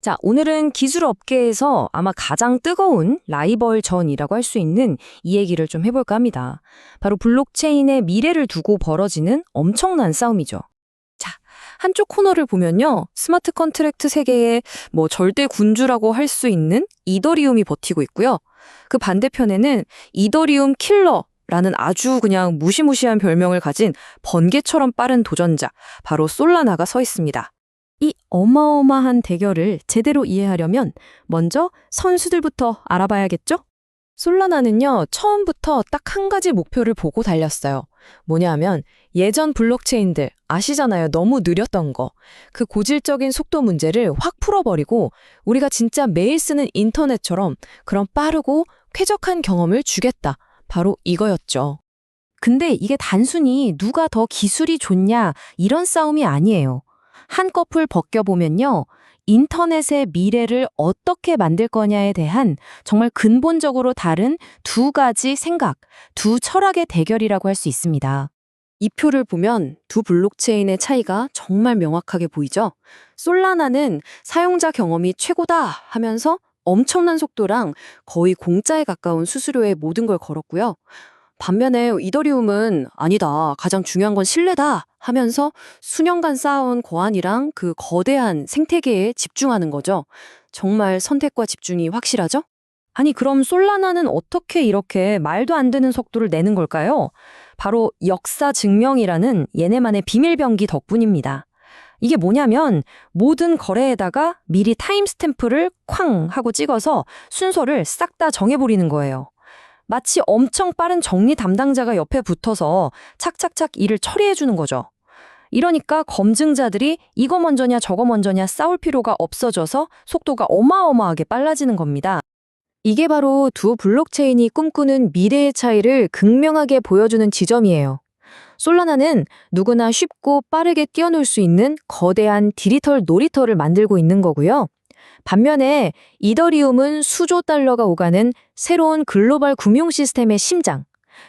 자, 오늘은 기술 업계에서 아마 가장 뜨거운 라이벌 전이라고 할 수 있는 이 얘기를 좀 해볼까 합니다. 바로 블록체인의 미래를 두고 벌어지는 엄청난 싸움이죠. 자, 한쪽 코너를 보면요. 스마트 컨트랙트 세계의 절대 군주라고 할 수 있는 이더리움이 버티고 있고요. 그 반대편에는 이더리움 킬러라는 아주 그냥 무시무시한 별명을 가진 번개처럼 빠른 도전자, 바로 솔라나가 서 있습니다. 이 어마어마한 대결을 제대로 이해하려면 먼저 선수들부터 알아봐야겠죠? 솔라나는요, 처음부터 딱 한 가지 목표를 보고 달렸어요. 뭐냐면 예전 블록체인들 아시잖아요. 너무 느렸던 거. 그 고질적인 속도 문제를 확 풀어버리고 우리가 진짜 매일 쓰는 인터넷처럼 그런 빠르고 쾌적한 경험을 주겠다. 바로 이거였죠. 근데 이게 단순히 누가 더 기술이 좋냐 이런 싸움이 아니에요. 한꺼풀 벗겨보면요. 인터넷의 미래를 어떻게 만들 거냐에 대한 정말 근본적으로 다른 두 가지 생각, 두 철학의 대결이라고 할 수 있습니다. 이 표를 보면 두 블록체인의 차이가 정말 명확하게 보이죠? 솔라나는 사용자 경험이 최고다 하면서 엄청난 속도랑 거의 공짜에 가까운 수수료에 모든 걸 걸었고요. 반면에 이더리움은 아니다, 가장 중요한 건 신뢰다 하면서 수년간 쌓아온 고안이랑 그 거대한 생태계에 집중하는 거죠. 정말 선택과 집중이 확실하죠? 아니, 그럼 솔라나는 어떻게 이렇게 말도 안 되는 속도를 내는 걸까요? 바로 역사 증명이라는 얘네만의 비밀병기 덕분입니다. 이게 뭐냐면 모든 거래에다가 미리 타임스탬프를 쾅 하고 찍어서 순서를 싹 다 정해버리는 거예요. 마치 엄청 빠른 정리 담당자가 옆에 붙어서 착착착 일을 처리해 주는 거죠. 이러니까 검증자들이 이거 먼저냐 저거 먼저냐 싸울 필요가 없어져서 속도가 어마어마하게 빨라지는 겁니다. 이게 바로 두 블록체인이 꿈꾸는 미래의 차이를 극명하게 보여주는 지점이에요. 솔라나는 누구나 쉽고 빠르게 뛰어놀 수 있는 거대한 디지털 놀이터를 만들고 있는 거고요. 반면에 이더리움은 수조 달러가 오가는 새로운 글로벌 금융 시스템의 심장.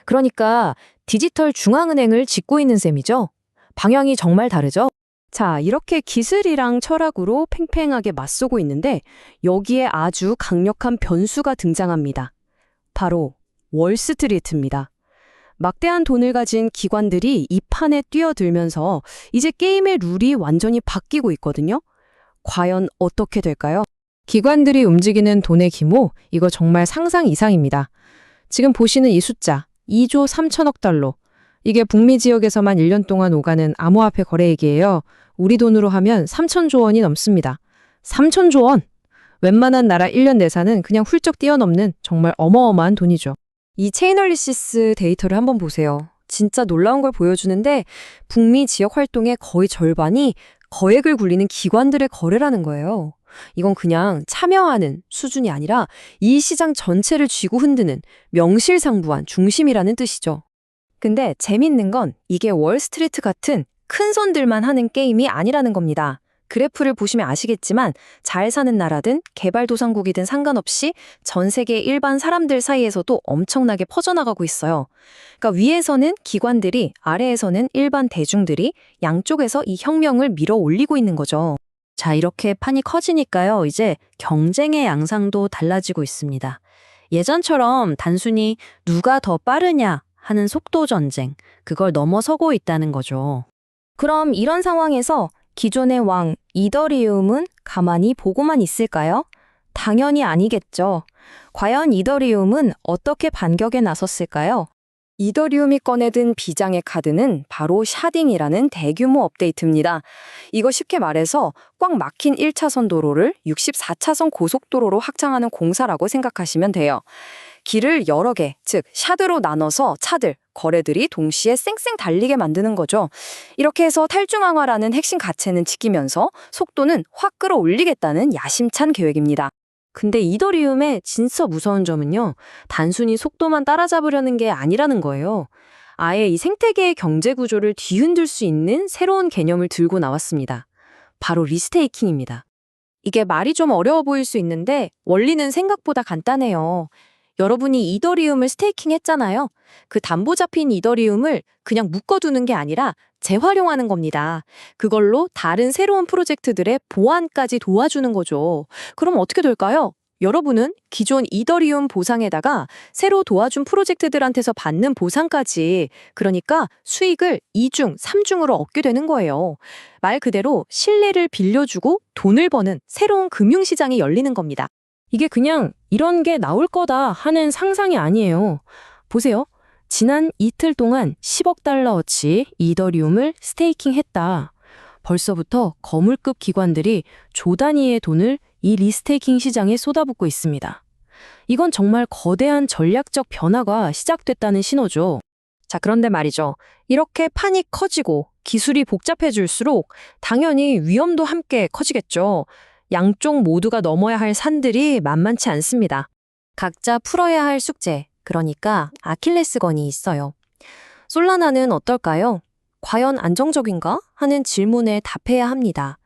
그러니까 디지털 중앙은행을 짓고 있는 셈이죠. 방향이 정말 다르죠? 자, 이렇게 기술이랑 철학으로 팽팽하게 맞서고 있는데 여기에 아주 강력한 변수가 등장합니다. 바로 월스트리트입니다. 막대한 돈을 가진 기관들이 이 판에 뛰어들면서 이제 게임의 룰이 완전히 바뀌고 있거든요. 과연 어떻게 될까요? 기관들이 움직이는 돈의 규모, 이거 정말 상상 이상입니다. 지금 보시는 이 숫자, 2조 3천억 달러. 이게 북미 지역에서만 1년 동안 오가는 암호화폐 거래액이에요. 우리 돈으로 하면 3천조 원이 넘습니다. 3천조 원! 웬만한 나라 1년 내산은 그냥 훌쩍 뛰어넘는 정말 어마어마한 돈이죠. 이 체인얼리시스 데이터를 한번 보세요. 진짜 놀라운 걸 보여주는데 북미 지역 활동의 거의 절반이 거액을 굴리는 기관들의 거래라는 거예요. 이건 그냥 참여하는 수준이 아니라 이 시장 전체를 쥐고 흔드는 명실상부한 중심이라는 뜻이죠. 근데 재밌는 건 이게 월스트리트 같은 큰 손들만 하는 게임이 아니라는 겁니다. 그래프를 보시면 아시겠지만 잘 사는 나라든 개발도상국이든 상관없이 전 세계 일반 사람들 사이에서도 엄청나게 퍼져나가고 있어요. 그러니까 위에서는 기관들이, 아래에서는 일반 대중들이 양쪽에서 이 혁명을 밀어 올리고 있는 거죠. 자, 이렇게 판이 커지니까요. 이제 경쟁의 양상도 달라지고 있습니다. 예전처럼 단순히 누가 더 빠르냐 하는 속도 전쟁, 그걸 넘어서고 있다는 거죠. 그럼 이런 상황에서 기존의 왕 이더리움은 가만히 보고만 있을까요? 당연히 아니겠죠. 과연 이더리움은 어떻게 반격에 나섰을까요? 이더리움이 꺼내든 비장의 카드는 바로 샤딩이라는 대규모 업데이트입니다. 이거 쉽게 말해서 꽉 막힌 1차선 도로를 64차선 고속도로로 확장하는 공사라고 생각하시면 돼요. 길을 여러 개, 즉 샤드로 나눠서 차들, 거래들이 동시에 쌩쌩 달리게 만드는 거죠. 이렇게 해서 탈중앙화라는 핵심 가치는 지키면서 속도는 확 끌어올리겠다는 야심찬 계획입니다. 근데 이더리움의 진짜 무서운 점은요, 단순히 속도만 따라잡으려는 게 아니라는 거예요. 아예 이 생태계의 경제 구조를 뒤흔들 수 있는 새로운 개념을 들고 나왔습니다. 바로 리스테이킹입니다. 이게 말이 좀 어려워 보일 수 있는데 원리는 생각보다 간단해요. 여러분이 이더리움을 스테이킹 했잖아요. 그 담보 잡힌 이더리움을 그냥 묶어두는 게 아니라 재활용하는 겁니다. 그걸로 다른 새로운 프로젝트들의 보완까지 도와주는 거죠. 그럼 어떻게 될까요? 여러분은 기존 이더리움 보상에다가 새로 도와준 프로젝트들한테서 받는 보상까지, 그러니까 수익을 2중, 3중으로 얻게 되는 거예요. 말 그대로 신뢰를 빌려주고 돈을 버는 새로운 금융시장이 열리는 겁니다. 이게 그냥 이런 게 나올 거다 하는 상상이 아니에요. 보세요. 지난 이틀 동안 10억 달러어치 이더리움을 스테이킹 했다. 벌써부터 거물급 기관들이 조 단위의 돈을 이 리스테이킹 시장에 쏟아붓고 있습니다. 이건 정말 거대한 전략적 변화가 시작됐다는 신호죠. 자, 그런데 말이죠. 이렇게 판이 커지고 기술이 복잡해질수록 당연히 위험도 함께 커지겠죠. 양쪽 모두가 넘어야 할 산들이 만만치 않습니다. 각자 풀어야 할 숙제, 그러니까 아킬레스건이 있어요. 솔라나는 어떨까요? 과연 안정적인가? 하는 질문에 답해야 합니다.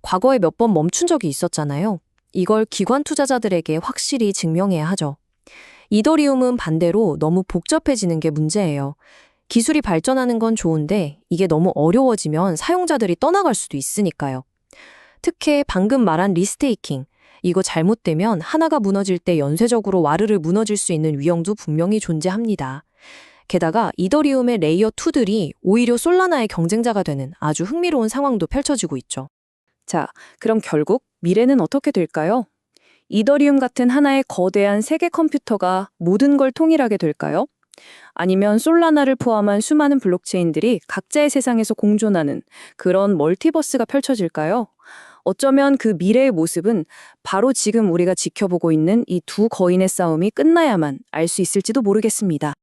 과거에 몇 번 멈춘 적이 있었잖아요. 이걸 기관 투자자들에게 확실히 증명해야 하죠. 이더리움은 반대로 너무 복잡해지는 게 문제예요. 기술이 발전하는 건 좋은데 이게 너무 어려워지면 사용자들이 떠나갈 수도 있으니까요. 특히 방금 말한 리스테이킹, 이거 잘못되면 하나가 무너질 때 연쇄적으로 와르르 무너질 수 있는 위험도 분명히 존재합니다. 게다가 이더리움의 레이어 2들이 오히려 솔라나의 경쟁자가 되는 아주 흥미로운 상황도 펼쳐지고 있죠. 자, 그럼 결국 미래는 어떻게 될까요? 이더리움 같은 하나의 거대한 세계 컴퓨터가 모든 걸 통일하게 될까요? 아니면 솔라나를 포함한 수많은 블록체인들이 각자의 세상에서 공존하는 그런 멀티버스가 펼쳐질까요? 어쩌면 그 미래의 모습은 바로 지금 우리가 지켜보고 있는 이 두 거인의 싸움이 끝나야만 알 수 있을지도 모르겠습니다.